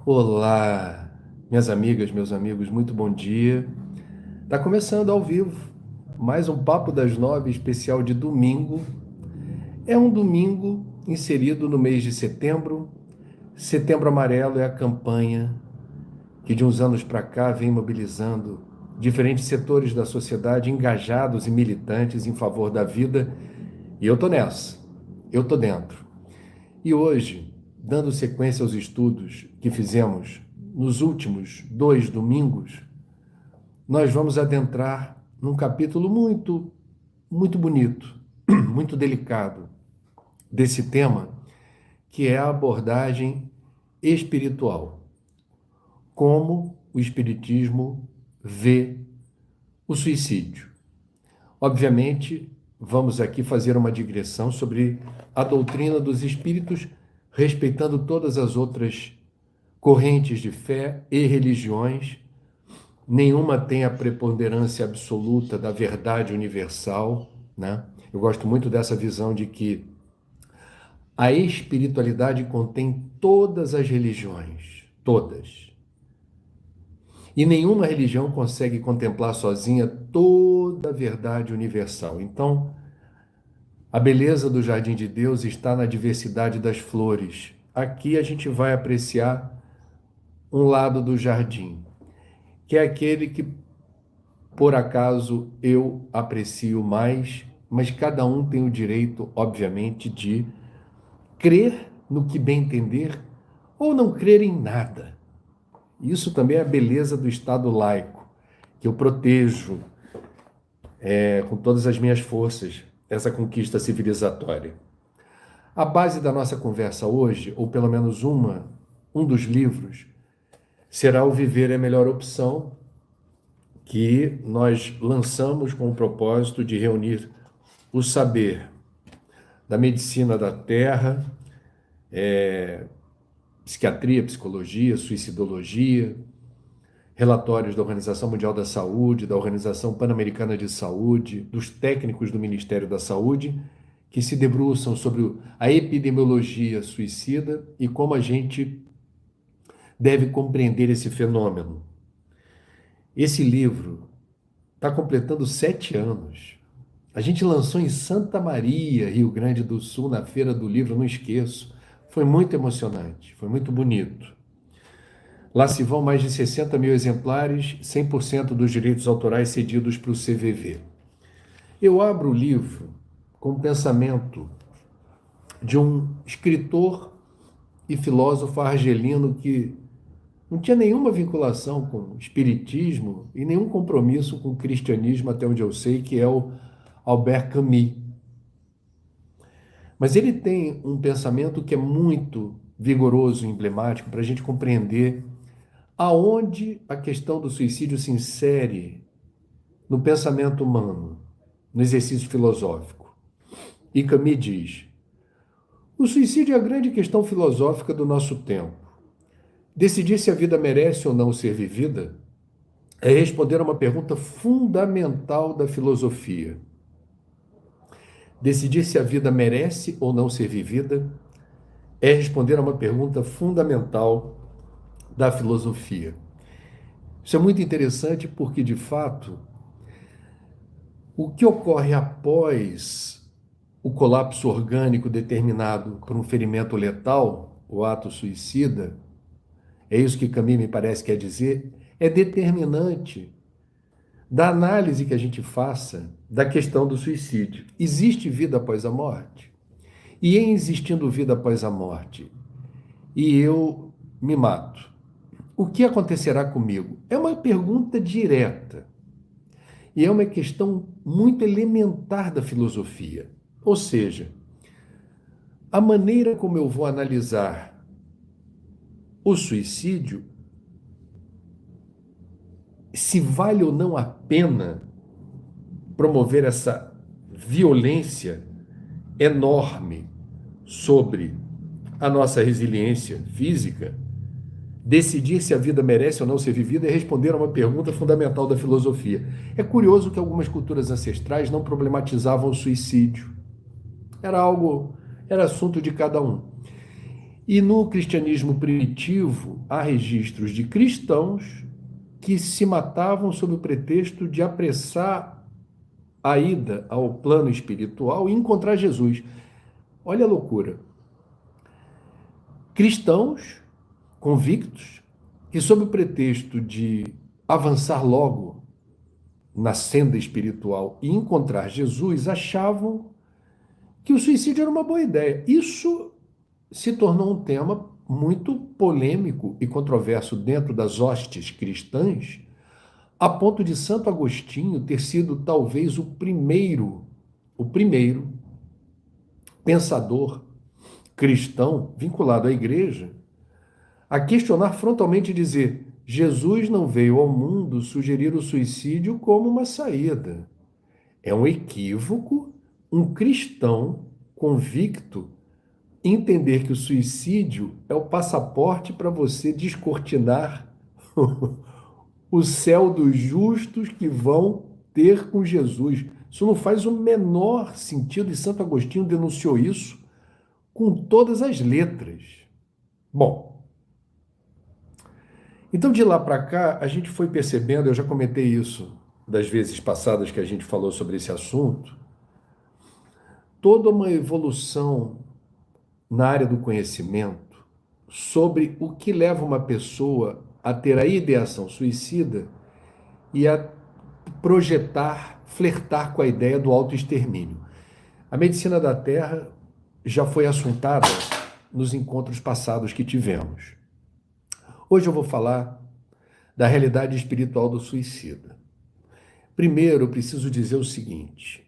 Olá, minhas amigas, meus amigos, muito bom dia. Tá começando ao vivo mais um Papo das Nove especial de domingo. É um domingo inserido no mês de setembro. Setembro Amarelo é a campanha que de uns anos para cá vem mobilizando diferentes setores da sociedade engajados e militantes em favor da vida. E eu tô nessa, eu tô dentro. E hoje, dando sequência aos estudos que fizemos nos últimos 2 domingos, nós vamos adentrar num capítulo muito bonito, muito delicado desse tema, que é a abordagem espiritual. Como o Espiritismo vê o suicídio. Obviamente, vamos aqui fazer uma digressão sobre a doutrina dos espíritos, respeitando todas as outras correntes de fé e religiões. Nenhuma tem a preponderância absoluta da verdade universal, né? Eu gosto muito dessa visão de que a espiritualidade contém todas as religiões, todas. E nenhuma religião consegue contemplar sozinha toda a verdade universal. Então, a beleza do jardim de Deus está na diversidade das flores. Aqui a gente vai apreciar um lado do jardim, que é aquele que, por acaso, eu aprecio mais, mas cada um tem o direito, obviamente, de crer no que bem entender ou não crer em nada. Isso também é a beleza do Estado laico, que eu protejo com todas as minhas forças essa conquista civilizatória. A base da nossa conversa hoje, ou pelo menos um dos livros, será O Viver é a Melhor Opção, que nós lançamos com o propósito de reunir o saber da medicina da terra, psiquiatria, psicologia, suicidologia, relatórios da Organização Mundial da Saúde, da Organização Pan-Americana de Saúde, dos técnicos do Ministério da Saúde, que se debruçam sobre a epidemiologia suicida e como a gente deve compreender esse fenômeno. Esse livro está completando 7 anos. A gente lançou em Santa Maria, Rio Grande do Sul, na Feira do Livro, não esqueço. Foi muito emocionante, foi muito bonito. Lá se vão mais de 60 mil exemplares, 100% dos direitos autorais cedidos para o CVV. Eu abro o livro com o pensamento de um escritor e filósofo argelino que não tinha nenhuma vinculação com o espiritismo e nenhum compromisso com o cristianismo, até onde eu sei, que é o Albert Camus. Mas ele tem um pensamento que é muito vigoroso e emblemático para a gente compreender aonde a questão do suicídio se insere no pensamento humano, no exercício filosófico. E Camus diz: o suicídio é a grande questão filosófica do nosso tempo. Decidir se a vida merece ou não ser vivida é responder a uma pergunta fundamental da filosofia. Decidir se a vida merece ou não ser vivida é responder a uma pergunta fundamental da filosofia. Isso é muito interessante porque, de fato, o que ocorre após o colapso orgânico determinado por um ferimento letal, o ato suicida, é isso que Camus me parece quer dizer, é determinante da análise que a gente faça da questão do suicídio. Existe vida após a morte? E em existindo vida após a morte, e eu me mato, o que acontecerá comigo? É uma pergunta direta. E é uma questão muito elementar da filosofia. Ou seja, a maneira como eu vou analisar o suicídio, se vale ou não a pena promover essa violência enorme sobre a nossa resiliência física, decidir se a vida merece ou não ser vivida é responder a uma pergunta fundamental da filosofia. É curioso que algumas culturas ancestrais não problematizavam o suicídio. Era assunto de cada um. E no cristianismo primitivo, há registros de cristãos que se matavam sob o pretexto de apressar a ida ao plano espiritual e encontrar Jesus. Olha a loucura. Cristãos convictos que, sob o pretexto de avançar logo na senda espiritual e encontrar Jesus, achavam que o suicídio era uma boa ideia. Isso se tornou um tema muito polêmico e controverso dentro das hostes cristãs, a ponto de Santo Agostinho ter sido talvez o primeiro pensador cristão vinculado à igreja a questionar frontalmente e dizer: Jesus não veio ao mundo sugerir o suicídio como uma saída. É um equívoco um cristão convicto entender que o suicídio é o passaporte para você descortinar o céu dos justos que vão ter com Jesus. Isso não faz o menor sentido e Santo Agostinho denunciou isso com todas as letras. Bom, então de lá para cá a gente foi percebendo, eu já comentei isso das vezes passadas que a gente falou sobre esse assunto, toda uma evolução na área do conhecimento sobre o que leva uma pessoa a ter a ideação suicida e a projetar, flertar com a ideia do autoextermínio. A medicina da Terra já foi assuntada nos encontros passados que tivemos. Hoje eu vou falar da realidade espiritual do suicida. Primeiro, eu preciso dizer o seguinte: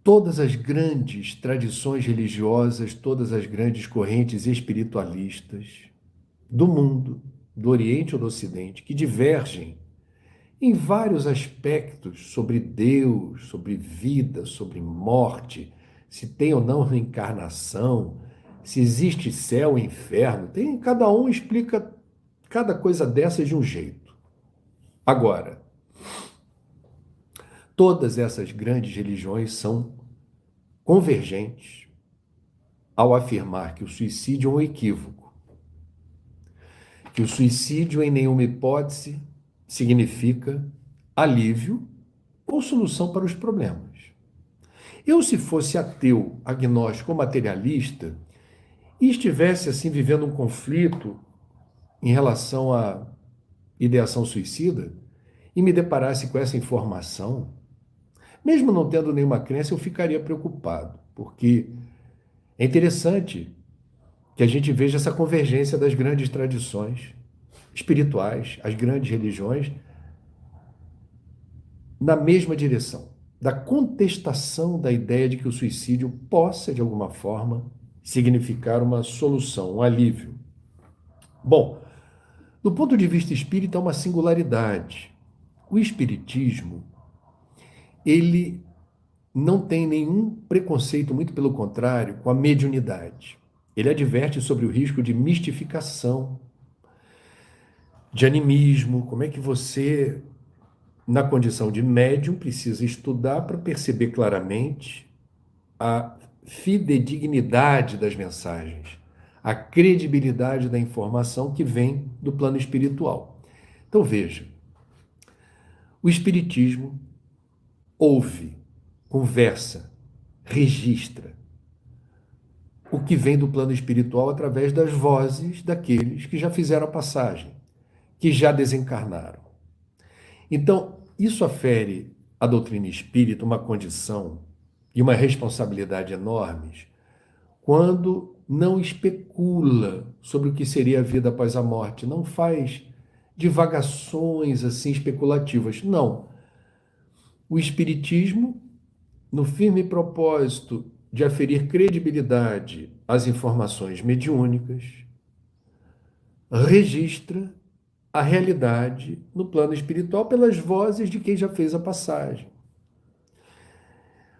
todas as grandes tradições religiosas, todas as grandes correntes espiritualistas do mundo, do Oriente ou do Ocidente, que divergem em vários aspectos sobre Deus, sobre vida, sobre morte, se tem ou não reencarnação, se existe céu e inferno, cada um explica cada coisa dessas de um jeito. Agora, todas essas grandes religiões são convergentes ao afirmar que o suicídio é um equívoco, que o suicídio, em nenhuma hipótese, significa alívio ou solução para os problemas. Eu, se fosse ateu, agnóstico ou materialista, e estivesse assim vivendo um conflito em relação à ideação suicida, e me deparasse com essa informação, mesmo não tendo nenhuma crença, eu ficaria preocupado, porque é interessante que a gente veja essa convergência das grandes tradições espirituais, as grandes religiões, na mesma direção, da contestação da ideia de que o suicídio possa, de alguma forma, significar uma solução, um alívio. Bom, do ponto de vista espírita, é uma singularidade. O espiritismo, ele não tem nenhum preconceito, muito pelo contrário, com a mediunidade. Ele adverte sobre o risco de mistificação, de animismo, como é que você, na condição de médium, precisa estudar para perceber claramente a fidedignidade das mensagens, a credibilidade da informação que vem do plano espiritual. Então veja, o espiritismo ouve, conversa, registra o que vem do plano espiritual através das vozes daqueles que já fizeram a passagem, que já desencarnaram. Então, isso afere à doutrina espírita uma condição e uma responsabilidade enormes quando não especula sobre o que seria a vida após a morte, não faz divagações assim especulativas. Não. O espiritismo, no firme propósito de aferir credibilidade às informações mediúnicas, registra a realidade no plano espiritual pelas vozes de quem já fez a passagem.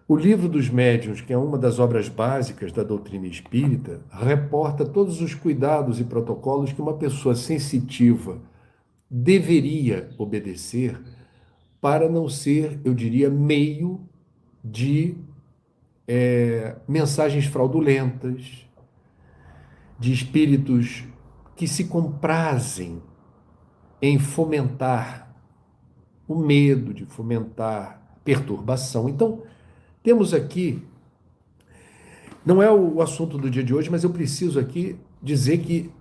O Livro dos Médiuns, que é uma das obras básicas da doutrina espírita, reporta todos os cuidados e protocolos que uma pessoa sensitiva deveria obedecer para não ser, eu diria, meio de mensagens fraudulentas, de espíritos que se comprazem em fomentar o medo, de fomentar perturbação. Então, temos aqui, não é o assunto do dia de hoje, mas eu preciso aqui dizer que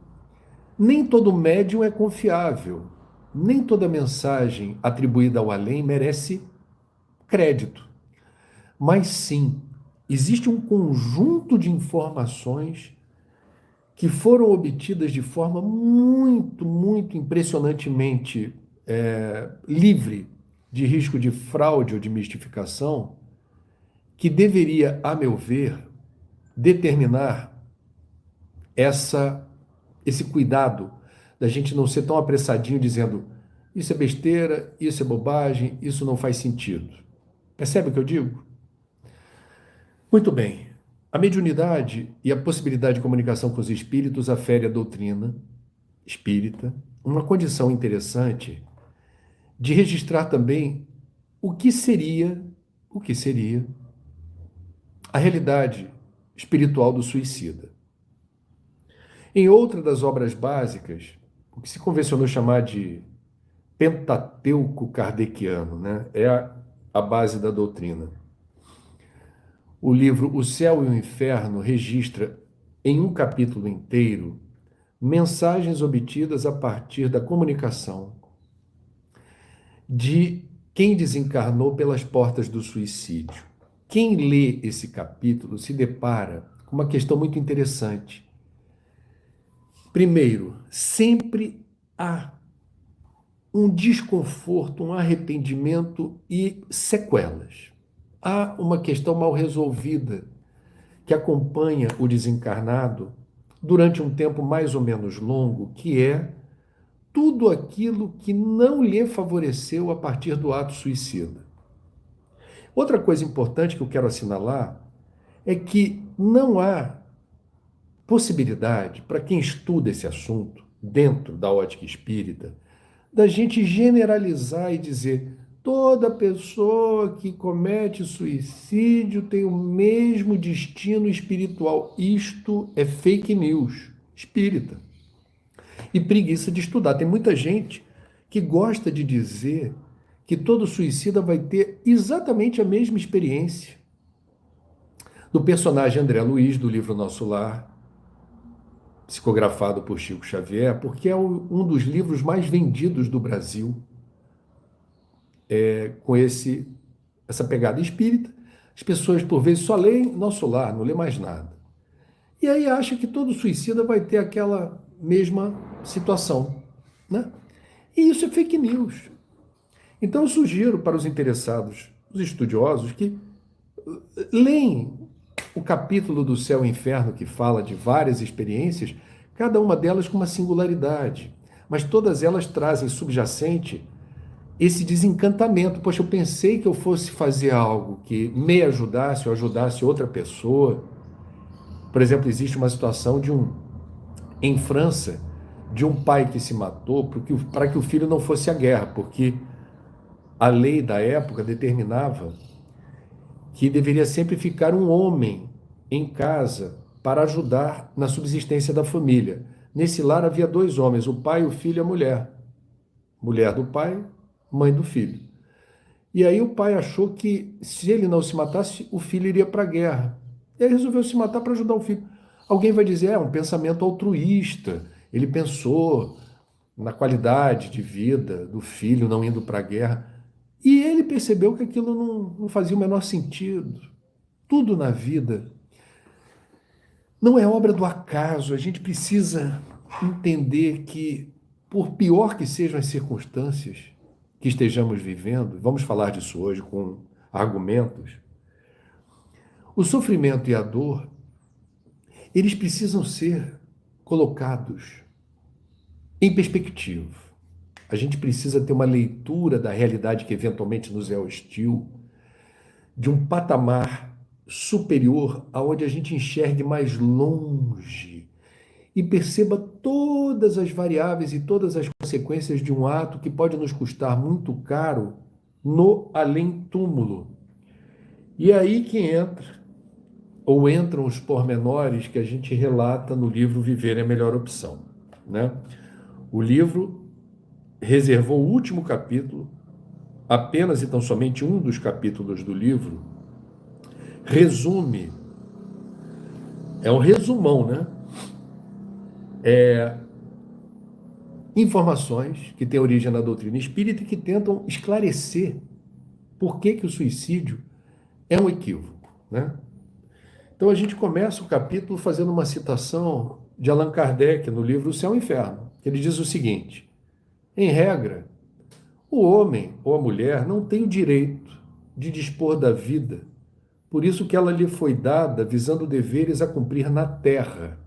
nem todo médium é confiável, nem toda mensagem atribuída ao além merece crédito. Mas sim, existe um conjunto de informações que foram obtidas de forma muito impressionantemente livre de risco de fraude ou de mistificação, que deveria, a meu ver, determinar esse cuidado da gente não ser tão apressadinho dizendo isso é besteira, isso é bobagem, isso não faz sentido. Percebe o que eu digo? Muito bem. A mediunidade e a possibilidade de comunicação com os espíritos afere a doutrina espírita, uma condição interessante de registrar também o que seria a realidade espiritual do suicida. Em outra das obras básicas, o que se convencionou chamar de Pentateuco kardeciano, né? É a base da doutrina. O livro O Céu e o Inferno registra em um capítulo inteiro mensagens obtidas a partir da comunicação de quem desencarnou pelas portas do suicídio. Quem lê esse capítulo se depara com uma questão muito interessante. Primeiro, sempre há um desconforto, um arrependimento e sequelas. Há uma questão mal resolvida que acompanha o desencarnado durante um tempo mais ou menos longo, que é tudo aquilo que não lhe favoreceu a partir do ato suicida. Outra coisa importante que eu quero assinalar é que não há possibilidade, para quem estuda esse assunto, dentro da ótica espírita, da gente generalizar e dizer toda pessoa que comete suicídio tem o mesmo destino espiritual. Isto é fake news espírita. E preguiça de estudar. Tem muita gente que gosta de dizer que todo suicida vai ter exatamente a mesma experiência do personagem André Luiz, do livro Nosso Lar, psicografado por Chico Xavier, porque é um dos livros mais vendidos do Brasil, com essa pegada espírita. As pessoas, por vezes, só leem Nosso Lar, não lê mais nada. E aí acha que todo suicida vai ter aquela mesma situação, né? E isso é fake news. Então eu sugiro para os interessados, os estudiosos, que leem o capítulo do Céu e Inferno, que fala de várias experiências, cada uma delas com uma singularidade, mas todas elas trazem subjacente esse desencantamento. Poxa, eu pensei que eu fosse fazer algo que me ajudasse ou ajudasse outra pessoa. Por exemplo, existe uma situação em França, de um pai que se matou para que o filho não fosse à guerra, porque a lei da época determinava que deveria sempre ficar um homem em casa para ajudar na subsistência da família. Nesse lar havia dois homens, o pai, o filho e a mulher. Mulher do pai, mãe do filho. E aí o pai achou que se ele não se matasse, o filho iria para a guerra. E ele resolveu se matar para ajudar o filho. Alguém vai dizer, é um pensamento altruísta. Ele pensou na qualidade de vida do filho não indo para a guerra. E ele percebeu que aquilo não fazia o menor sentido. Tudo na vida não é obra do acaso. A gente precisa entender que, por pior que sejam as circunstâncias que estejamos vivendo, vamos falar disso hoje com argumentos, o sofrimento e a dor, eles precisam ser colocados em perspectiva. A gente precisa ter uma leitura da realidade que eventualmente nos é hostil, de um patamar superior aonde a gente enxergue mais longe e perceba todas as variáveis e todas as consequências de um ato que pode nos custar muito caro no além-túmulo. E é aí que entra ou entram os pormenores que a gente relata no livro Viver é a Melhor Opção, né? O livro reservou o último capítulo, apenas então somente um dos capítulos do livro, resume, é um resumão, né? Informações que têm origem na doutrina espírita e que tentam esclarecer por que o suicídio é um equívoco, né? Então a gente começa o capítulo fazendo uma citação de Allan Kardec no livro O Céu e o Inferno, que ele diz o seguinte: em regra, o homem ou a mulher não tem o direito de dispor da vida, por isso que ela lhe foi dada visando deveres a cumprir na terra,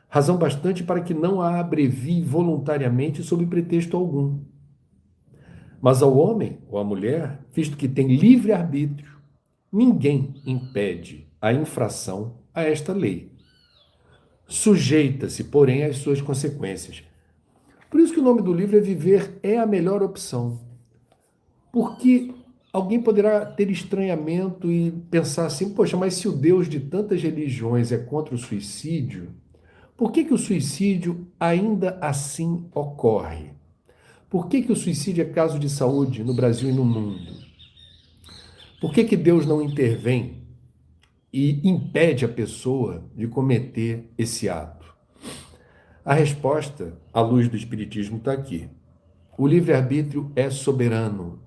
razão bastante para que não a abrevie voluntariamente sob pretexto algum. Mas ao homem ou à mulher, visto que tem livre arbítrio, ninguém impede a infração a esta lei. Sujeita-se, porém, às suas consequências. Por isso que o nome do livro é Viver é a Melhor Opção. Porque alguém poderá ter estranhamento e pensar assim, poxa, mas se o Deus de tantas religiões é contra o suicídio, por que o suicídio ainda assim ocorre? Por que o suicídio é caso de saúde no Brasil e no mundo? Por que Deus não intervém e impede a pessoa de cometer esse ato? A resposta, à luz do Espiritismo, está aqui. O livre-arbítrio é soberano.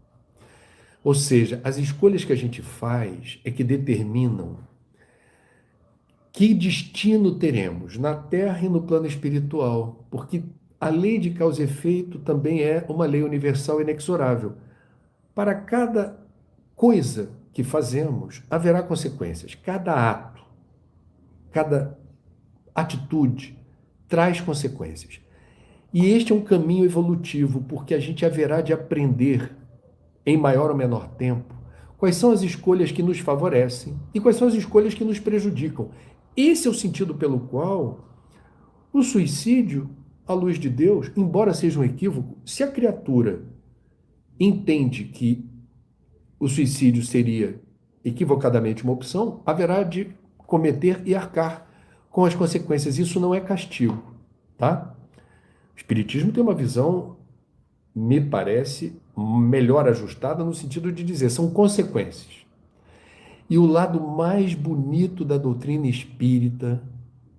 Ou seja, as escolhas que a gente faz é que determinam que destino teremos na Terra e no plano espiritual, porque a lei de causa e efeito também é uma lei universal e inexorável. Para cada coisa que fazemos, haverá consequências. Cada ato, cada atitude traz consequências. E este é um caminho evolutivo, porque a gente haverá de aprender, em maior ou menor tempo, quais são as escolhas que nos favorecem e quais são as escolhas que nos prejudicam. Esse é o sentido pelo qual o suicídio, à luz de Deus, embora seja um equívoco, se a criatura entende que o suicídio seria equivocadamente uma opção, haverá de cometer e arcar com as consequências. Isso não é castigo, tá? O Espiritismo tem uma visão, me parece, melhor ajustada no sentido de dizer, são consequências. E o lado mais bonito da doutrina espírita,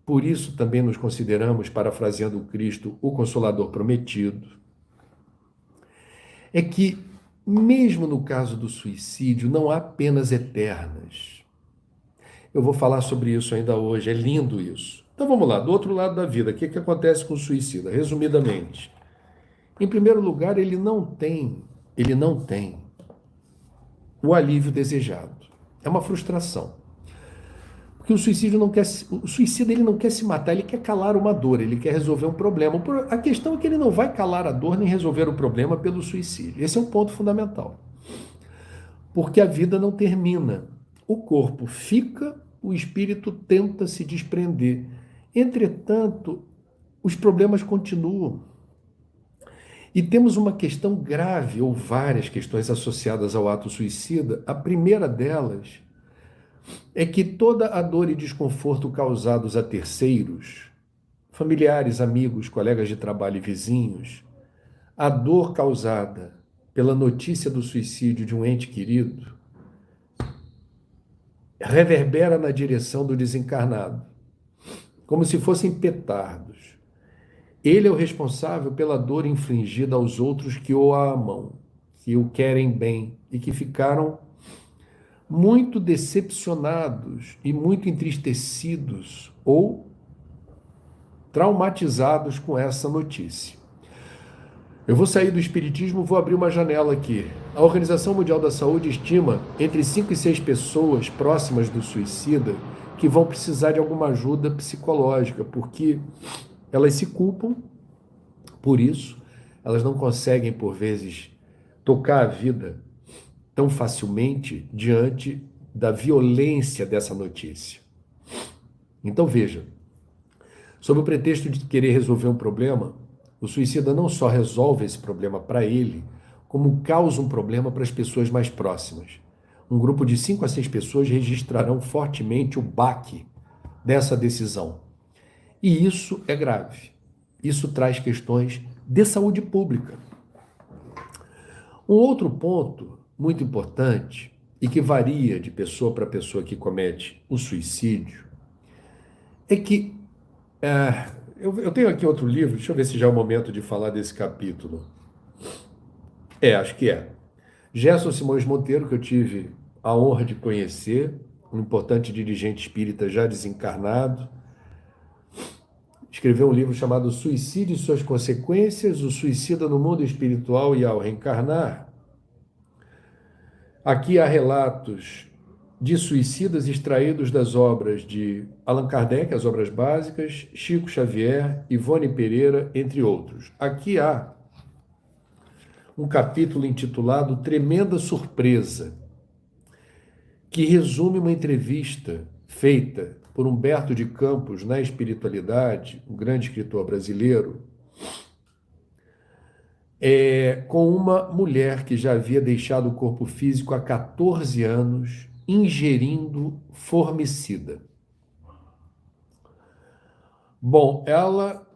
por isso também nos consideramos, parafraseando o Cristo, o Consolador prometido, é que, mesmo no caso do suicídio, não há penas eternas. Eu vou falar sobre isso ainda hoje, é lindo isso. Então vamos lá, do outro lado da vida, o que acontece com o suicida? Resumidamente, em primeiro lugar, ele não tem o alívio desejado. É uma frustração. Porque o suicida ele não quer se matar, ele quer calar uma dor, ele quer resolver um problema. A questão é que ele não vai calar a dor nem resolver o problema pelo suicídio. Esse é um ponto fundamental. Porque a vida não termina. O corpo fica, o espírito tenta se desprender. Entretanto, os problemas continuam. E temos uma questão grave, ou várias questões associadas ao ato suicida. A primeira delas é que toda a dor e desconforto causados a terceiros, familiares, amigos, colegas de trabalho e vizinhos, a dor causada pela notícia do suicídio de um ente querido, reverbera na direção do desencarnado, como se fossem petardos. Ele é o responsável pela dor infligida aos outros que o amam, que o querem bem e que ficaram muito decepcionados e muito entristecidos ou traumatizados com essa notícia. Eu vou sair do espiritismo, vou abrir uma janela aqui. A Organização Mundial da Saúde estima entre 5 e 6 pessoas próximas do suicida que vão precisar de alguma ajuda psicológica, porque elas se culpam por isso, elas não conseguem, por vezes, tocar a vida tão facilmente diante da violência dessa notícia. Então veja, sob o pretexto de querer resolver um problema, o suicida não só resolve esse problema para ele, como causa um problema para as pessoas mais próximas. um grupo de 5 a 6 pessoas registrarão fortemente o baque dessa decisão. E isso é grave. Isso traz questões de saúde pública. Um outro ponto muito importante e que varia de pessoa para pessoa que comete o suicídio é que eu tenho aqui outro livro, deixa eu ver se já é o momento de falar desse capítulo. Acho que é. Gerson Simões Monteiro, que eu tive a honra de conhecer, um importante dirigente espírita já desencarnado, escreveu um livro chamado Suicídio e Suas Consequências, o suicida no mundo espiritual e ao reencarnar. Aqui há relatos de suicidas extraídos das obras de Allan Kardec, as obras básicas, Chico Xavier, Ivone Pereira, entre outros. Aqui há um capítulo intitulado Tremenda Surpresa, que resume uma entrevista feita por Humberto de Campos na Espiritualidade, um grande escritor brasileiro, com uma mulher que já havia deixado o corpo físico há 14 anos, ingerindo formicida. Bom, ela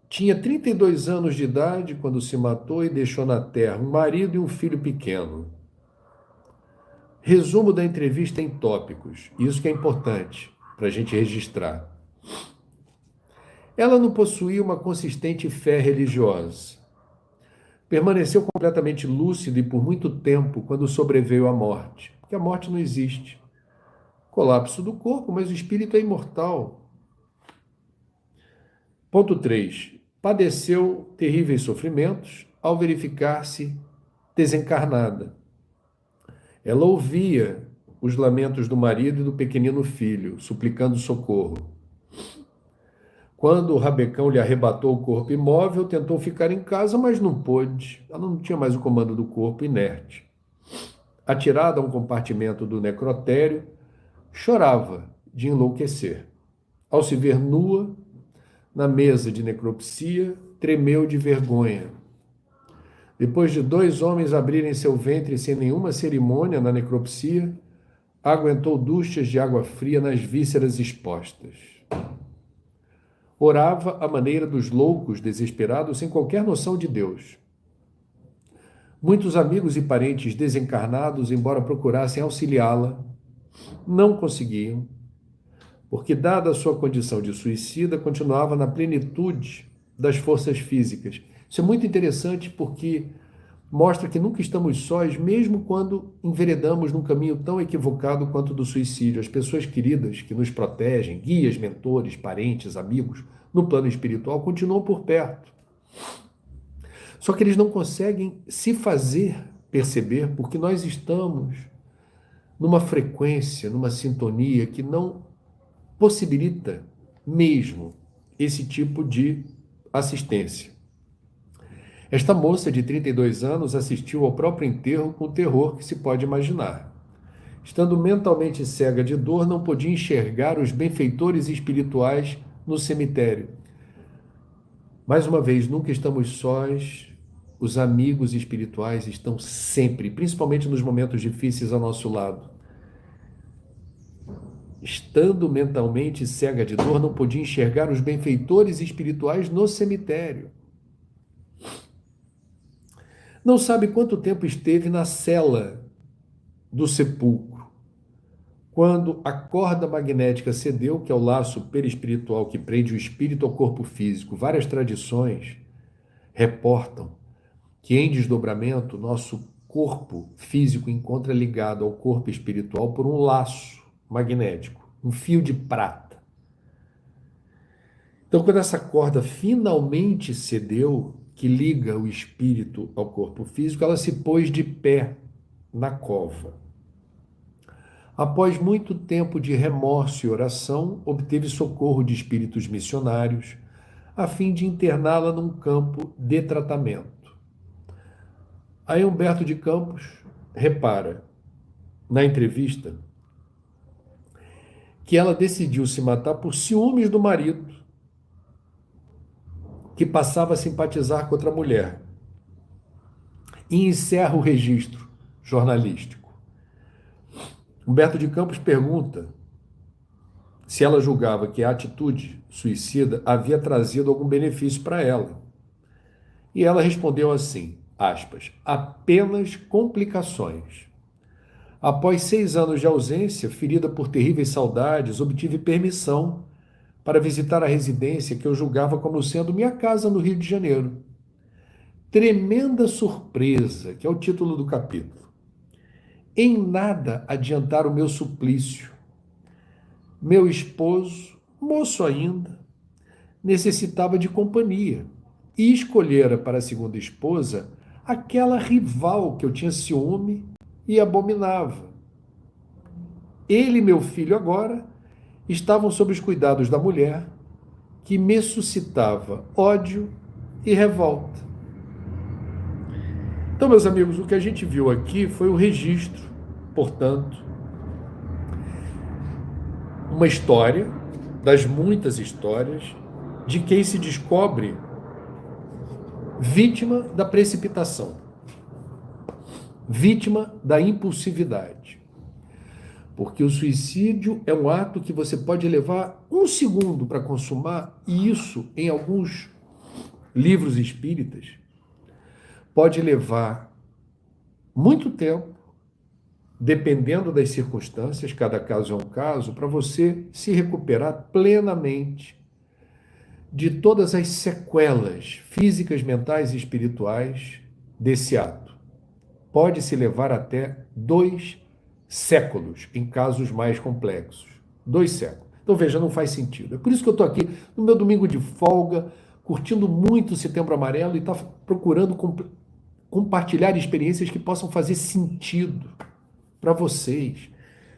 tinha 32 anos de idade quando se matou e deixou na terra um marido e um filho pequeno. Resumo da entrevista em tópicos, isso que é importante para a gente registrar. Ela não possuía uma consistente fé religiosa. Permaneceu completamente lúcido e por muito tempo quando sobreveio a morte, porque a morte não existe. Colapso do corpo, mas o espírito é imortal. Ponto 3. Padeceu terríveis sofrimentos ao verificar-se desencarnada. Ela ouvia os lamentos do marido e do pequenino filho, suplicando socorro. Quando o rabecão lhe arrebatou o corpo imóvel, tentou ficar em casa, mas não pôde. Ela não tinha mais o comando do corpo, inerte. Atirada a um compartimento do necrotério, chorava de enlouquecer. Ao se ver nua, na mesa de necropsia, tremeu de vergonha. Depois de 2 homens abrirem seu ventre sem nenhuma cerimônia na necropsia, aguentou duchas de água fria nas vísceras expostas. Orava à maneira dos loucos desesperados, sem qualquer noção de Deus. Muitos amigos e parentes desencarnados, embora procurassem auxiliá-la, não conseguiam, porque, dada a sua condição de suicida, continuava na plenitude das forças físicas. Isso é muito interessante porque mostra que nunca estamos sós, mesmo quando enveredamos num caminho tão equivocado quanto o do suicídio. As pessoas queridas que nos protegem, guias, mentores, parentes, amigos, no plano espiritual, continuam por perto. Só que eles não conseguem se fazer perceber porque nós estamos numa frequência, numa sintonia que não possibilita mesmo esse tipo de assistência. Esta moça de 32 anos assistiu ao próprio enterro com o terror que se pode imaginar. Estando mentalmente cega de dor, não podia enxergar os benfeitores espirituais no cemitério. Mais uma vez, nunca estamos sós, os amigos espirituais estão sempre, principalmente nos momentos difíceis, ao nosso lado. Estando mentalmente cega de dor, não podia enxergar os benfeitores espirituais no cemitério. Não sabe quanto tempo esteve na cela do sepulcro, quando a corda magnética cedeu, que é o laço perispiritual que prende o espírito ao corpo físico. Várias tradições reportam que em desdobramento nosso corpo físico encontra ligado ao corpo espiritual por um laço magnético, um fio de prata. Então, quando essa corda finalmente cedeu, que liga o espírito ao corpo físico, ela se pôs de pé na cova. Após muito tempo de remorso e oração, obteve socorro de espíritos missionários, a fim de interná-la num campo de tratamento. Aí Humberto de Campos repara, na entrevista, que ela decidiu se matar por ciúmes do marido, que passava a simpatizar com outra mulher. E encerra o registro jornalístico. Humberto de Campos pergunta se ela julgava que a atitude suicida havia trazido algum benefício para ela. E ela respondeu assim, aspas, apenas complicações. Após 6 anos de ausência, ferida por terríveis saudades, obtive permissão para visitar a residência que eu julgava como sendo minha casa no Rio de Janeiro. Tremenda surpresa, que é o título do capítulo. Em nada adiantar o meu suplício. Meu esposo, moço ainda, necessitava de companhia e escolhera para a segunda esposa aquela rival que eu tinha ciúme e abominava. Ele e meu filho agora estavam sob os cuidados da mulher que me suscitava ódio e revolta. Então, meus amigos, o que a gente viu aqui foi o registro, portanto, uma história, das muitas histórias, de quem se descobre vítima da precipitação, vítima da impulsividade. Porque o suicídio é um ato que você pode levar 1 segundo para consumar, e isso, em alguns livros espíritas, pode levar muito tempo, dependendo das circunstâncias, cada caso é um caso, para você se recuperar plenamente de todas as sequelas físicas, mentais e espirituais desse ato. Pode se levar até 2 séculos, em casos mais complexos. 2 séculos. Então, veja, não faz sentido. É por isso que eu estou aqui no meu domingo de folga, curtindo muito o Setembro Amarelo e está procurando compartilhar experiências que possam fazer sentido para vocês.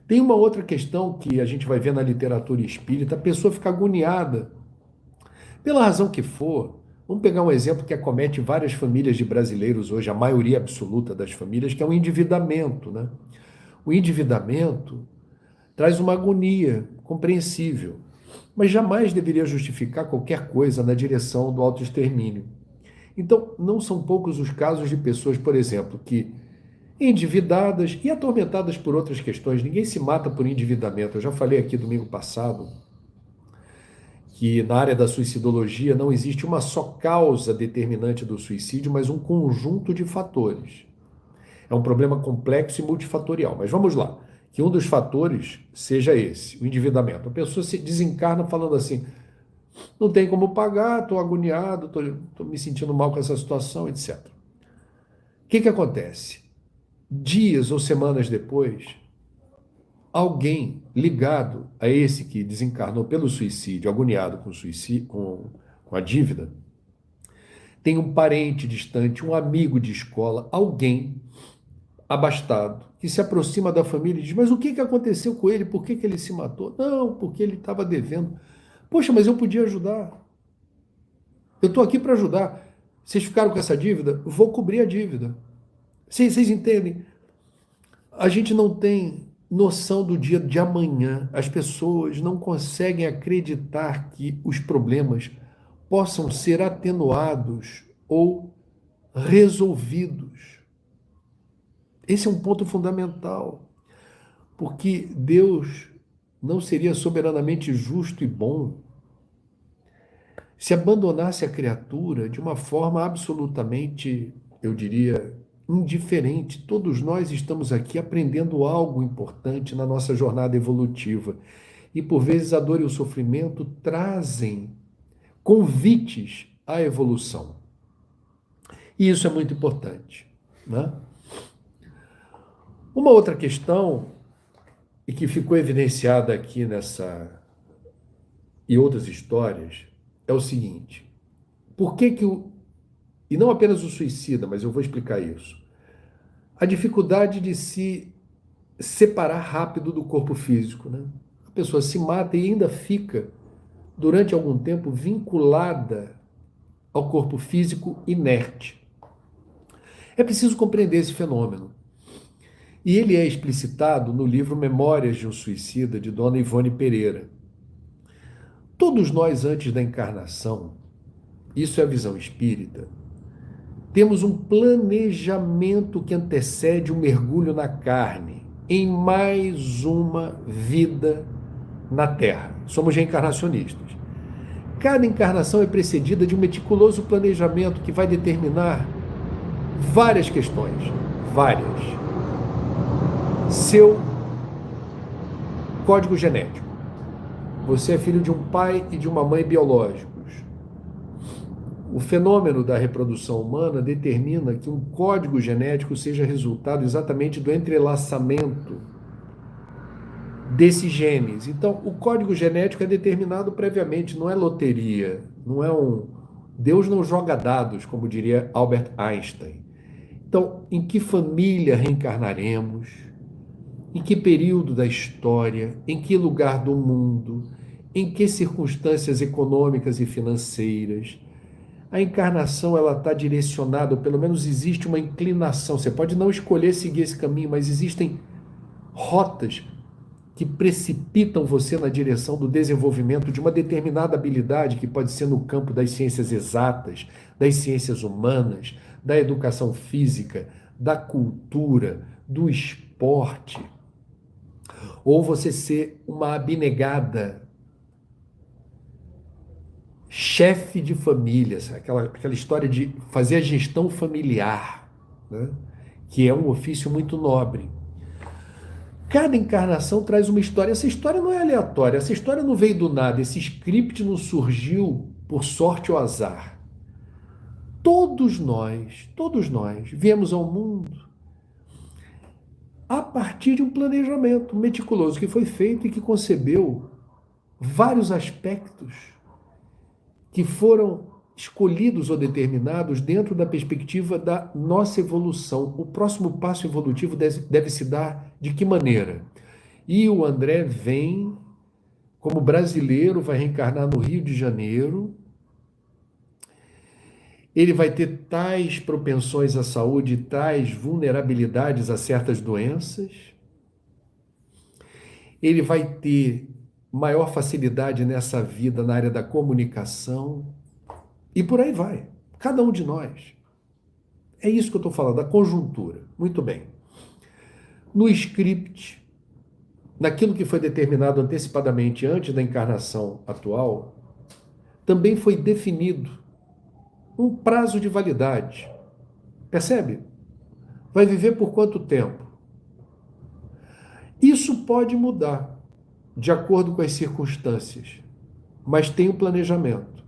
Tem uma outra questão que a gente vai ver na literatura espírita, a pessoa fica agoniada, pela razão que for. Vamos pegar um exemplo que acomete várias famílias de brasileiros hoje, a maioria absoluta das famílias, que é o endividamento, né? O endividamento traz uma agonia compreensível, mas jamais deveria justificar qualquer coisa na direção do autoextermínio. Então, não são poucos os casos de pessoas, por exemplo, que endividadas e atormentadas por outras questões, ninguém se mata por endividamento. Eu já falei aqui domingo passado que na área da suicidologia não existe uma só causa determinante do suicídio, mas um conjunto de fatores. É um problema complexo e multifatorial. Mas vamos lá, que um dos fatores seja esse, o endividamento. A pessoa se desencarna falando assim, não tem como pagar, estou agoniado, estou me sentindo mal com essa situação, etc. O que acontece? Dias ou semanas depois, alguém ligado a esse que desencarnou pelo suicídio, agoniado com suicídio, com a dívida, tem um parente distante, um amigo de escola, alguém abastado, que se aproxima da família e diz, mas o que aconteceu com ele? Por que ele se matou? Não, porque ele estava devendo. Poxa, mas eu podia ajudar. Eu estou aqui para ajudar. Vocês ficaram com essa dívida? Vou cobrir a dívida. Vocês entendem? A gente não tem noção do dia de amanhã. As pessoas não conseguem acreditar que os problemas possam ser atenuados ou resolvidos. Esse é um ponto fundamental, porque Deus não seria soberanamente justo e bom se abandonasse a criatura de uma forma absolutamente, eu diria, indiferente. Todos nós estamos aqui aprendendo algo importante na nossa jornada evolutiva. E por vezes a dor e o sofrimento trazem convites à evolução. E isso é muito importante, né? Uma outra questão, e que ficou evidenciada aqui nessa e outras histórias, é o seguinte: por que e não apenas o suicida, mas eu vou explicar isso, a dificuldade de se separar rápido do corpo físico, né? A pessoa se mata e ainda fica, durante algum tempo, vinculada ao corpo físico inerte. É preciso compreender esse fenômeno. E ele é explicitado no livro Memórias de um Suicida, de Dona Ivone Pereira. Todos nós, antes da encarnação, isso é a visão espírita, temos um planejamento que antecede o mergulho na carne. em mais uma vida na Terra. Somos reencarnacionistas. Cada encarnação é precedida de um meticuloso planejamento que vai determinar várias questões. Várias. Seu código genético. Você é filho de um pai e de uma mãe biológicos. O fenômeno da reprodução humana determina que um código genético seja resultado exatamente do entrelaçamento desses genes. Então, o código genético é determinado previamente, não é loteria, não é um... Deus não joga dados, como diria Albert Einstein. Então, em que família reencarnaremos? Em que período da história? Em que lugar do mundo? Em que circunstâncias econômicas e financeiras? A encarnação ela está direcionada, ou pelo menos existe uma inclinação. Você pode não escolher seguir esse caminho, mas existem rotas que precipitam você na direção do desenvolvimento de uma determinada habilidade, que pode ser no campo das ciências exatas, das ciências humanas, da educação física, da cultura, do esporte, ou você ser uma abnegada chefe de família, aquela história de fazer a gestão familiar, né? Que é um ofício muito nobre. Cada encarnação traz uma história. Essa história não é aleatória, essa história não veio do nada, esse script não surgiu por sorte ou azar. Todos nós viemos ao mundo a partir de um planejamento meticuloso que foi feito e que concebeu vários aspectos que foram escolhidos ou determinados dentro da perspectiva da nossa evolução. O próximo passo evolutivo deve se dar de que maneira? E o André vem, como brasileiro, vai reencarnar no Rio de Janeiro. Ele vai ter tais propensões à saúde, tais vulnerabilidades a certas doenças. Ele vai ter maior facilidade nessa vida na área da comunicação. E por aí vai. Cada um de nós. É isso que eu estou falando, da conjuntura. Muito bem. No script, naquilo que foi determinado antecipadamente antes da encarnação atual, também foi definido um prazo de validade. Percebe? Vai viver por quanto tempo? Isso pode mudar de acordo com as circunstâncias, mas tem um planejamento.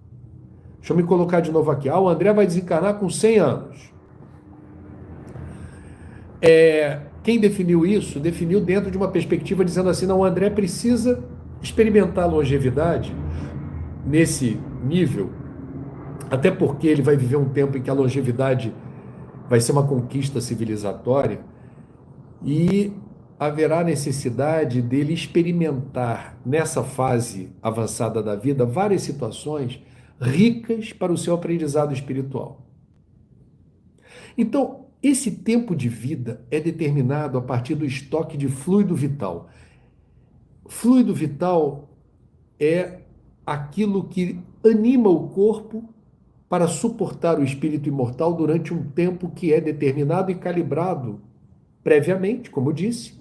Deixa eu me colocar de novo aqui. O André vai desencarnar com 100 anos. Quem definiu isso, definiu dentro de uma perspectiva dizendo assim, não, o André precisa experimentar a longevidade nesse nível, até porque ele vai viver um tempo em que a longevidade vai ser uma conquista civilizatória e haverá necessidade dele experimentar nessa fase avançada da vida várias situações ricas para o seu aprendizado espiritual. Então, esse tempo de vida é determinado a partir do estoque de fluido vital. Fluido vital é aquilo que anima o corpo para suportar o espírito imortal durante um tempo que é determinado e calibrado previamente, como eu disse.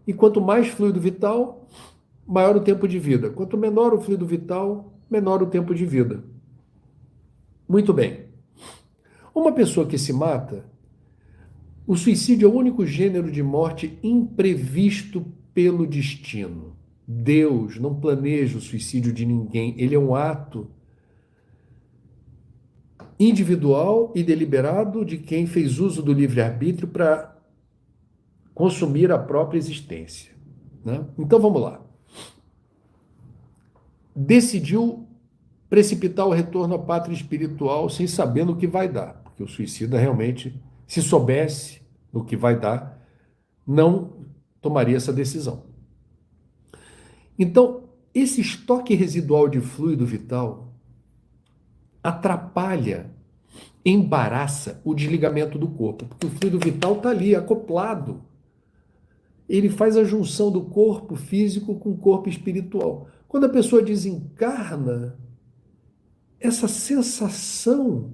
E quanto mais fluido vital, maior o tempo de vida. Quanto menor o fluido vital, menor o tempo de vida. Muito bem. Uma pessoa que se mata, o suicídio é o único gênero de morte imprevisto pelo destino. Deus não planeja o suicídio de ninguém. Ele é um ato individual e deliberado de quem fez uso do livre-arbítrio para consumir a própria existência, né? Então vamos lá. Decidiu precipitar o retorno à pátria espiritual sem saber no que vai dar, porque o suicida realmente, se soubesse no que vai dar, não tomaria essa decisão. Então, esse estoque residual de fluido vital atrapalha, embaraça o desligamento do corpo, porque o fluido vital está ali, acoplado. Ele faz a junção do corpo físico com o corpo espiritual. Quando a pessoa desencarna, essa sensação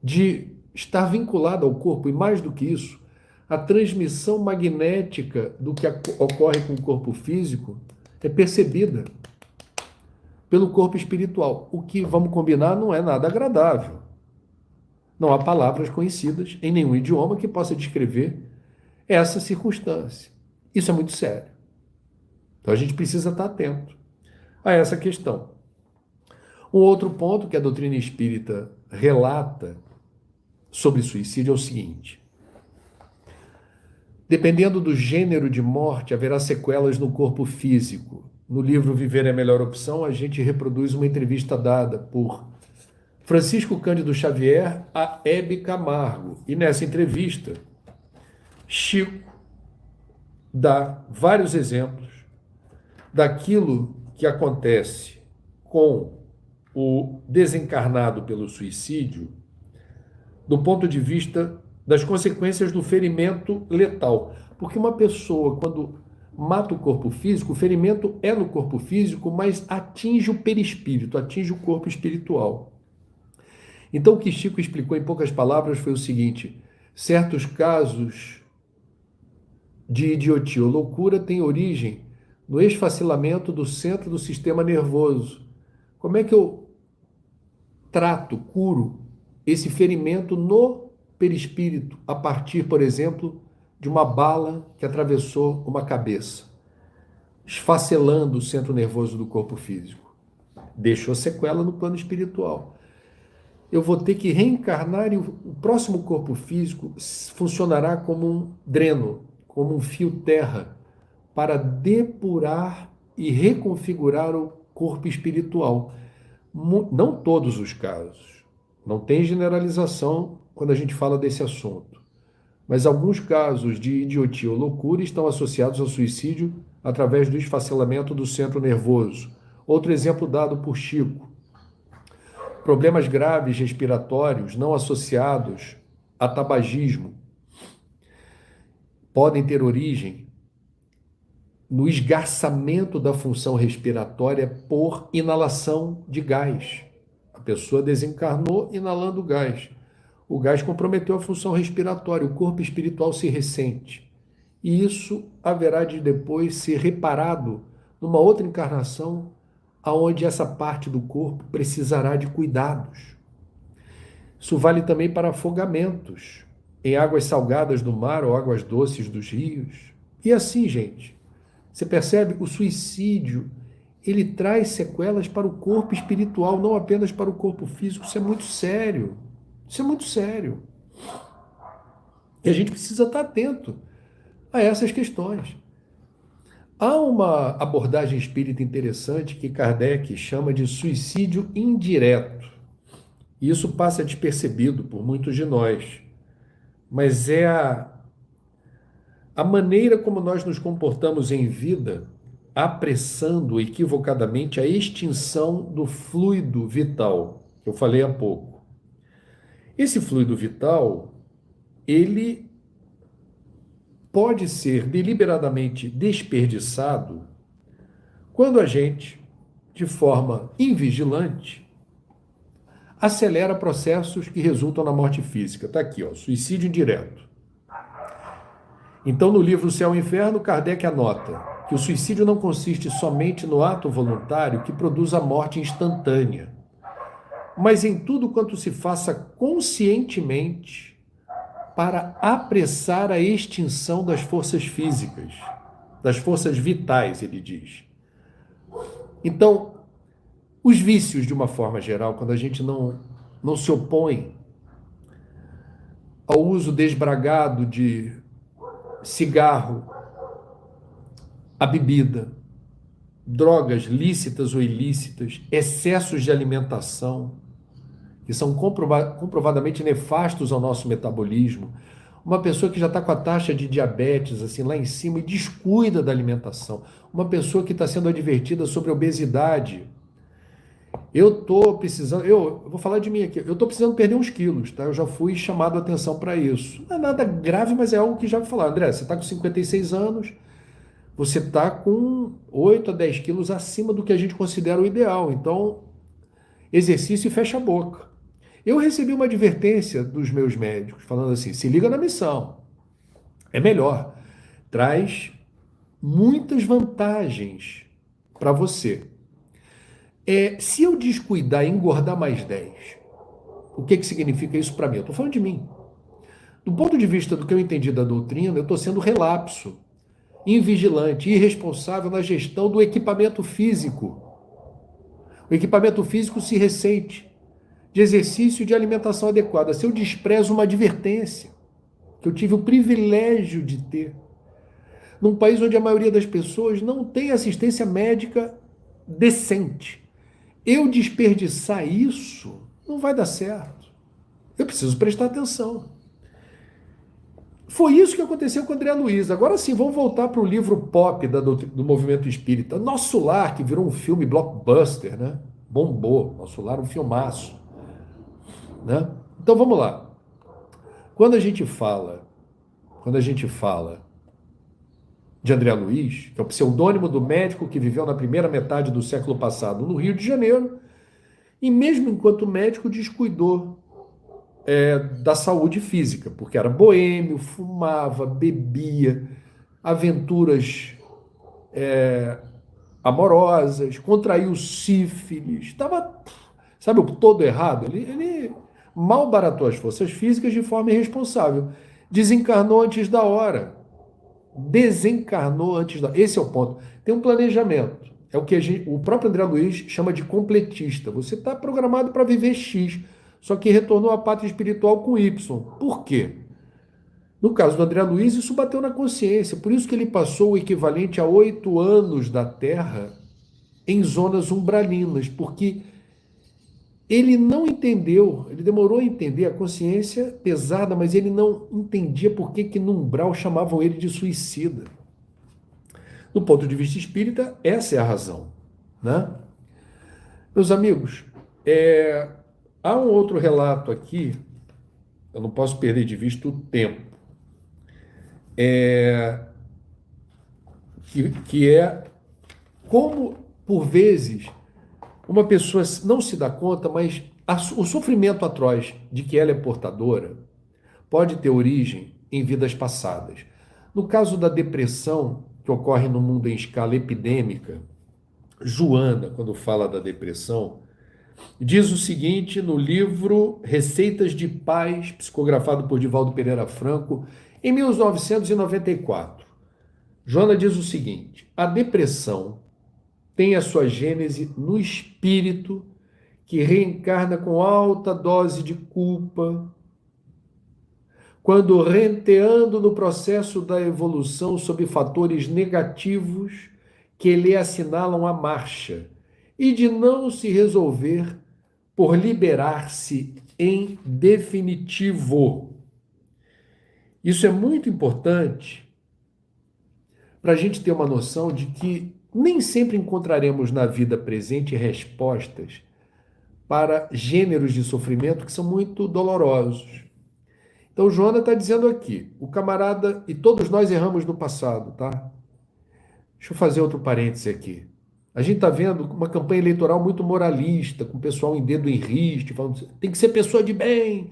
de estar vinculada ao corpo, e mais do que isso, a transmissão magnética do que ocorre com o corpo físico é percebida pelo corpo espiritual. O que, vamos combinar, não é nada agradável. Não há palavras conhecidas em nenhum idioma que possa descrever essa circunstância. Isso é muito sério. Então a gente precisa estar atento a essa questão. Um outro ponto que a doutrina espírita relata sobre suicídio é o seguinte: dependendo do gênero de morte, haverá sequelas no corpo físico. No livro Viver é a Melhor Opção, a gente reproduz uma entrevista dada por Francisco Cândido Xavier a Hebe Camargo. E nessa entrevista, Chico dá vários exemplos daquilo que acontece com o desencarnado pelo suicídio, do ponto de vista das consequências do ferimento letal. Porque uma pessoa, quando mata o corpo físico, o ferimento é no corpo físico, mas atinge o perispírito, atinge o corpo espiritual. Então, o que Chico explicou em poucas palavras foi o seguinte: certos casos de idiotia ou loucura têm origem no esfacelamento do centro do sistema nervoso. Como é que eu trato, curo esse ferimento no perispírito, a partir, por exemplo, de uma bala que atravessou uma cabeça, esfacelando o centro nervoso do corpo físico? Deixou sequela no plano espiritual. Eu vou ter que reencarnar e o próximo corpo físico funcionará como um dreno, como um fio terra, para depurar e reconfigurar o corpo espiritual. Não todos os casos, não tem generalização quando a gente fala desse assunto, mas alguns casos de idiotia ou loucura estão associados ao suicídio através do esfacelamento do centro nervoso. Outro exemplo dado por Chico: problemas graves respiratórios não associados a tabagismo podem ter origem no esgarçamento da função respiratória por inalação de gás. A pessoa desencarnou inalando gás. O gás comprometeu a função respiratória, o corpo espiritual se ressente. E isso haverá de depois ser reparado numa outra encarnação, aonde essa parte do corpo precisará de cuidados. Isso vale também para afogamentos em águas salgadas do mar ou águas doces dos rios. E assim, gente, você percebe? O suicídio, ele traz sequelas para o corpo espiritual, não apenas para o corpo físico. Isso é muito sério. Isso é muito sério. E a gente precisa estar atento a essas questões. Há uma abordagem espírita interessante que Kardec chama de suicídio indireto. E isso passa despercebido por muitos de nós. Mas é a maneira como nós nos comportamos em vida, apressando equivocadamente a extinção do fluido vital, que eu falei há pouco. Esse fluido vital, ele pode ser deliberadamente desperdiçado quando a gente, de forma invigilante, acelera processos que resultam na morte física. Está aqui, ó, suicídio indireto. Então, no livro O Céu e o Inferno, Kardec anota que o suicídio não consiste somente no ato voluntário que produz a morte instantânea, mas em tudo quanto se faça conscientemente para apressar a extinção das forças físicas, das forças vitais, ele diz. Então, os vícios, de uma forma geral, quando a gente não se opõe ao uso desbragado de cigarro, a bebida, drogas lícitas ou ilícitas, excessos de alimentação, que são comprovadamente nefastos ao nosso metabolismo. Uma pessoa que já está com a taxa de diabetes assim lá em cima e descuida da alimentação. Uma pessoa que está sendo advertida sobre obesidade. Eu estou precisando, eu vou falar de mim aqui, eu estou precisando perder uns quilos, tá? Eu já fui chamado a atenção para isso. Não é nada grave, mas é algo que já vou falar. André, você está com 56 anos, você está com 8 a 10 quilos acima do que a gente considera o ideal. Então, exercício e fecha a boca. Eu recebi uma advertência dos meus médicos, falando assim: se liga na missão. É melhor. Traz muitas vantagens para você. Se eu descuidar e engordar mais 10, o que significa isso para mim? Eu estou falando de mim. Do ponto de vista do que eu entendi da doutrina, eu estou sendo relapso, invigilante, irresponsável na gestão do equipamento físico. O equipamento físico se ressente de exercício e de alimentação adequada. Se eu desprezo uma advertência que eu tive o privilégio de ter, num país onde a maioria das pessoas não tem assistência médica decente, eu desperdiçar isso não vai dar certo. Eu preciso prestar atenção. Foi isso que aconteceu com o André Luiz. Agora sim, vamos voltar para o livro pop do movimento espírita. Nosso Lar, que virou um filme blockbuster, né? Bombou. Nosso Lar, um filmaço. Né? Então vamos lá. Quando a gente fala de André Luiz, que é o pseudônimo do médico que viveu na primeira metade do século passado no Rio de Janeiro, e mesmo enquanto médico descuidou da saúde física, porque era boêmio, fumava, bebia, aventuras amorosas, contraiu sífilis, estava, sabe, todo errado. Ele mal baratou as forças físicas de forma irresponsável. Desencarnou antes da hora. Esse é o ponto. Tem um planejamento. É o que o próprio André Luiz chama de completista. Você está programado para viver X, só que retornou à pátria espiritual com Y. Por quê? No caso do André Luiz, isso bateu na consciência. Por isso que ele passou o equivalente a 8 anos da Terra em zonas umbralinas, porque ele não entendeu, ele demorou a entender a consciência pesada, mas ele não entendia por que no umbral chamavam ele de suicida. Do ponto de vista espírita, essa é a razão, né? Meus amigos, há um outro relato aqui, eu não posso perder de vista o tempo, que é como, por vezes, uma pessoa não se dá conta, mas o sofrimento atroz de que ela é portadora pode ter origem em vidas passadas. No caso da depressão, que ocorre no mundo em escala epidêmica, Joana, quando fala da depressão, diz o seguinte no livro Receitas de Paz, psicografado por Divaldo Pereira Franco, em 1994. Joana diz o seguinte: a depressão tem a sua gênese no espírito que reencarna com alta dose de culpa, quando renteando no processo da evolução sob fatores negativos que lhe assinalam a marcha, e de não se resolver por liberar-se em definitivo. Isso é muito importante para a gente ter uma noção de que nem sempre encontraremos na vida presente respostas para gêneros de sofrimento que são muito dolorosos. Então, Joana está dizendo aqui, o camarada, e todos nós erramos no passado, tá? Deixa eu fazer outro parêntese aqui. A gente está vendo uma campanha eleitoral muito moralista, com o pessoal em dedo em riste, falando tem que ser pessoa de bem,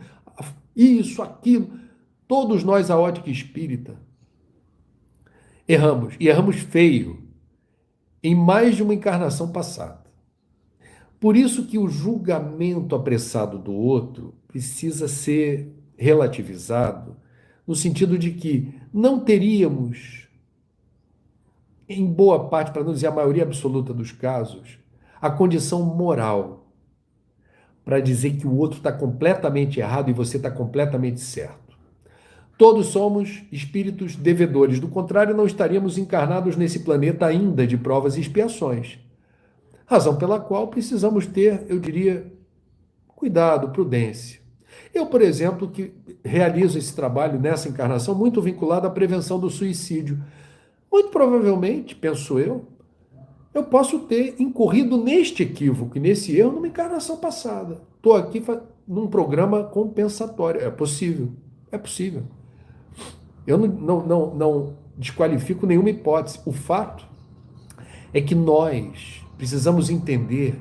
isso, aquilo. Todos nós, a ótica espírita, erramos, e erramos feio, em mais de uma encarnação passada. Por isso que o julgamento apressado do outro precisa ser relativizado, no sentido de que não teríamos, em boa parte, para não dizer a maioria absoluta dos casos, a condição moral para dizer que o outro está completamente errado e você está completamente certo. Todos somos espíritos devedores, do contrário, não estaríamos encarnados nesse planeta ainda de provas e expiações. Razão pela qual precisamos ter, eu diria, cuidado, prudência. Eu, por exemplo, que realizo esse trabalho nessa encarnação muito vinculado à prevenção do suicídio. Muito provavelmente, penso eu posso ter incorrido neste equívoco e nesse erro numa encarnação passada. Estou aqui num programa compensatório. É possível. É possível. Eu não desqualifico nenhuma hipótese. O fato é que nós precisamos entender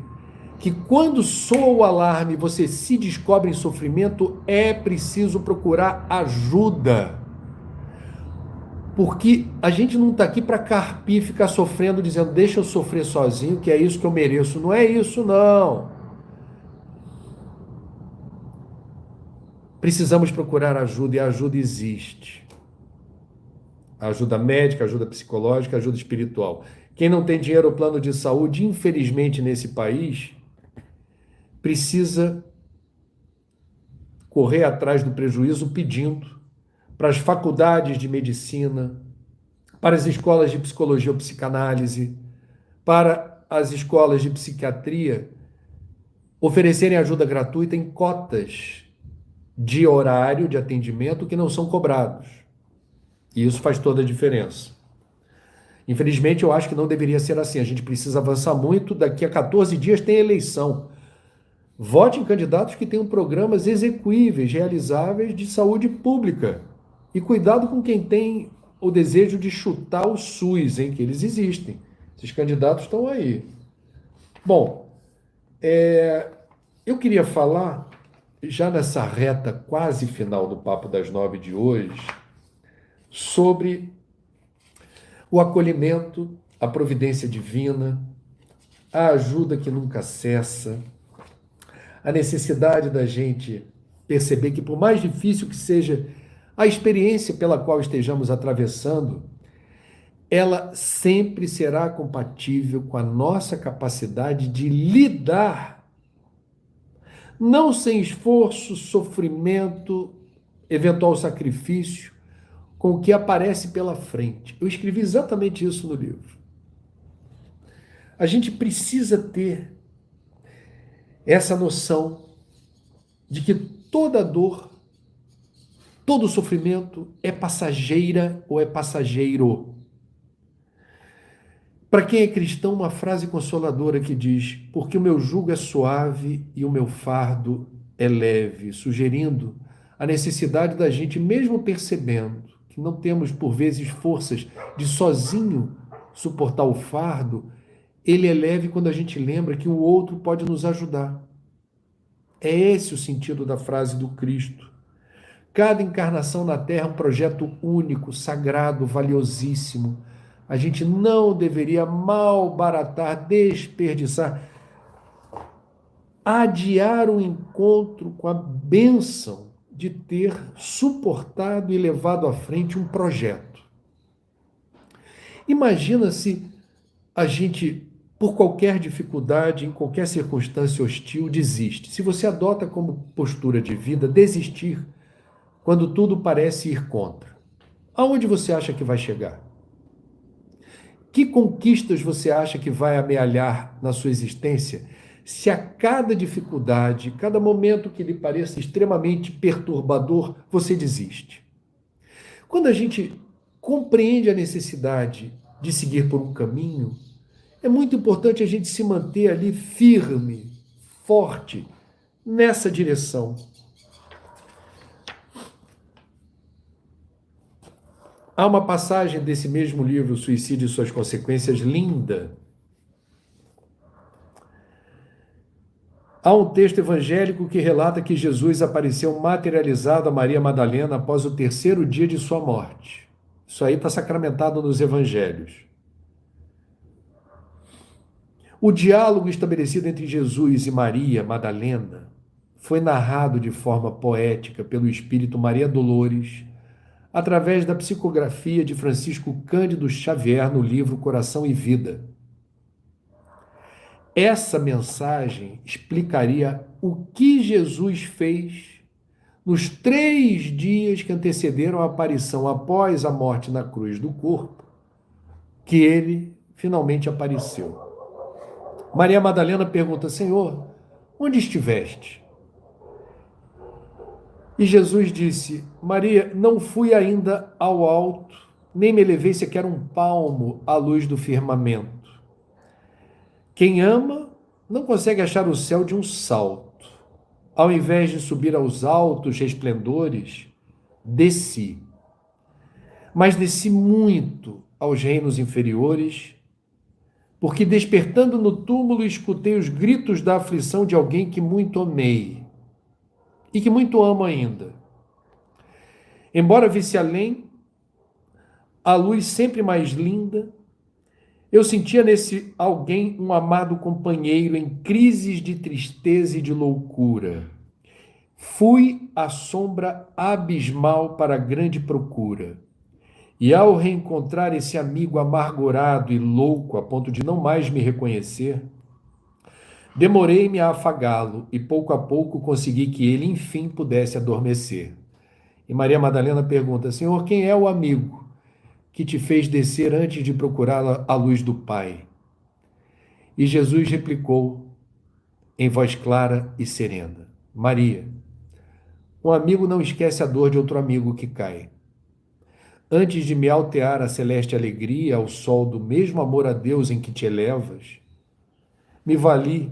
que quando soa o alarme e você se descobre em sofrimento, é preciso procurar ajuda. Porque a gente não está aqui para carpir, ficar sofrendo, dizendo, deixa eu sofrer sozinho, que é isso que eu mereço. Não é isso, não. Precisamos procurar ajuda, e a ajuda existe. Ajuda médica, ajuda psicológica, ajuda espiritual. Quem não tem dinheiro ou plano de saúde, infelizmente, nesse país, precisa correr atrás do prejuízo pedindo para as faculdades de medicina, para as escolas de psicologia ou psicanálise, para as escolas de psiquiatria, oferecerem ajuda gratuita em cotas de horário de atendimento que não são cobrados. E isso faz toda a diferença. Infelizmente, eu acho que não deveria ser assim. A gente precisa avançar muito. Daqui a 14 dias tem eleição. Vote em candidatos que tenham programas execuíveis, realizáveis de saúde pública. E cuidado com quem tem o desejo de chutar o SUS, hein, que eles existem. Esses candidatos estão aí. Bom, eu queria falar, já nessa reta quase final do Papo das 9 de hoje, sobre o acolhimento, a providência divina, a ajuda que nunca cessa, a necessidade da gente perceber que, por mais difícil que seja a experiência pela qual estejamos atravessando, ela sempre será compatível com a nossa capacidade de lidar, não sem esforço, sofrimento, eventual sacrifício, com o que aparece pela frente. Eu escrevi exatamente isso no livro. A gente precisa ter essa noção de que toda dor, todo sofrimento é passageira ou é passageiro. Para quem é cristão, uma frase consoladora que diz: porque o meu jugo é suave e o meu fardo é leve, sugerindo a necessidade da gente, mesmo percebendo que não temos por vezes forças de sozinho suportar o fardo, ele é leve quando a gente lembra que o outro pode nos ajudar. É esse o sentido da frase do Cristo. Cada encarnação na Terra é um projeto único, sagrado, valiosíssimo. A gente não deveria malbaratar, desperdiçar, adiar o encontro com a bênção de ter suportado e levado à frente um projeto. Imagina se a gente, por qualquer dificuldade, em qualquer circunstância hostil, desiste. Se você adota como postura de vida desistir quando tudo parece ir contra, aonde você acha que vai chegar? Que conquistas você acha que vai amealhar na sua existência se a cada dificuldade, cada momento que lhe pareça extremamente perturbador, você desiste? Quando a gente compreende a necessidade de seguir por um caminho, é muito importante a gente se manter ali firme, forte, nessa direção. Há uma passagem desse mesmo livro, Suicídio e Suas Consequências, linda. Há um texto evangélico que relata que Jesus apareceu materializado a Maria Madalena após o 3º dia de sua morte. Isso aí está sacramentado nos evangelhos. O diálogo estabelecido entre Jesus e Maria Madalena foi narrado de forma poética pelo espírito Maria Dolores, através da psicografia de Francisco Cândido Xavier no livro Coração e Vida. Essa mensagem explicaria o que Jesus fez nos 3 dias que antecederam a aparição após a morte na cruz do corpo, que ele finalmente apareceu. Maria Madalena pergunta: Senhor, onde estiveste? E Jesus disse: Maria, não fui ainda ao alto, nem me elevei sequer um palmo à luz do firmamento. Quem ama não consegue achar o céu de um salto. Ao invés de subir aos altos resplendores, desci. Mas desci muito aos reinos inferiores, porque despertando no túmulo escutei os gritos da aflição de alguém que muito amei e que muito amo ainda. Embora visse além, a luz sempre mais linda. Eu sentia nesse alguém um amado companheiro em crises de tristeza e de loucura. Fui a sombra abismal para a grande procura. E ao reencontrar esse amigo amargurado e louco a ponto de não mais me reconhecer, demorei-me a afagá-lo e pouco a pouco consegui que ele enfim pudesse adormecer. E Maria Madalena pergunta: Senhor, quem é o amigo que te fez descer antes de procurar a luz do Pai? E Jesus replicou em voz clara e serena: Maria, um amigo não esquece a dor de outro amigo que cai. Antes de me altear a celeste alegria ao sol do mesmo amor a Deus em que te elevas, me vali,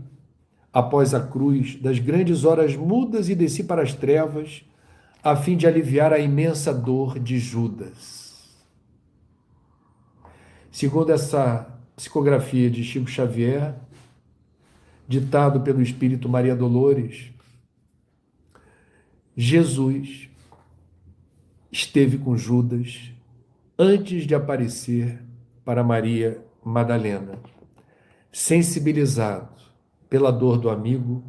após a cruz, das grandes horas mudas e desci para as trevas, a fim de aliviar a imensa dor de Judas. Segundo essa psicografia de Chico Xavier, ditado pelo Espírito Maria Dolores, Jesus esteve com Judas antes de aparecer para Maria Madalena, sensibilizado pela dor do amigo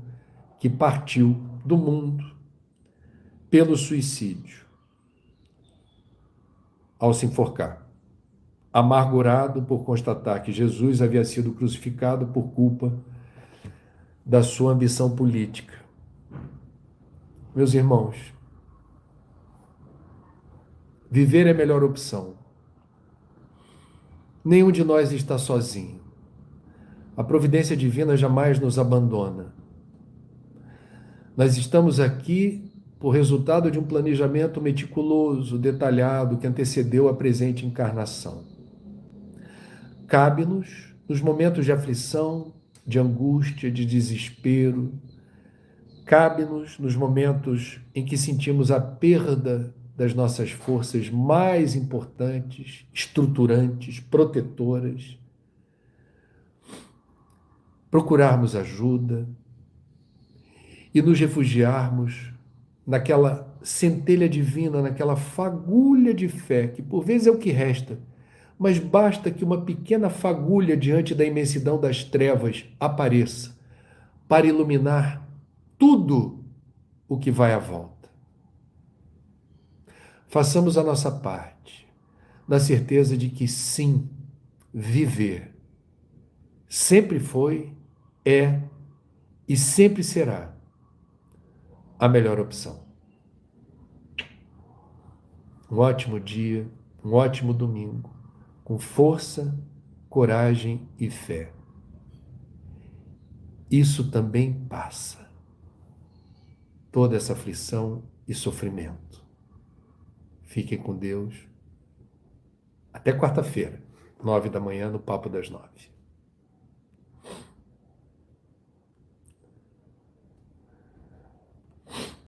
que partiu do mundo pelo suicídio ao se enforcar, amargurado por constatar que Jesus havia sido crucificado por culpa da sua ambição política. Meus irmãos, viver é a melhor opção. Nenhum de nós está sozinho. A providência divina jamais nos abandona. Nós estamos aqui por resultado de um planejamento meticuloso, detalhado, que antecedeu a presente encarnação. Cabe-nos, nos momentos de aflição, de angústia, de desespero, cabe-nos nos momentos em que sentimos a perda das nossas forças mais importantes, estruturantes, protetoras, procurarmos ajuda e nos refugiarmos naquela centelha divina, naquela fagulha de fé, que por vezes é o que resta, mas basta que uma pequena fagulha diante da imensidão das trevas apareça para iluminar tudo o que vai à volta. Façamos a nossa parte, na certeza de que sim, viver sempre foi, é e sempre será a melhor opção. Um ótimo dia, um ótimo domingo, com força, coragem e fé. Isso também passa. Toda essa aflição e sofrimento. Fiquem com Deus. Até quarta-feira, 9 da manhã, no Papo das 9.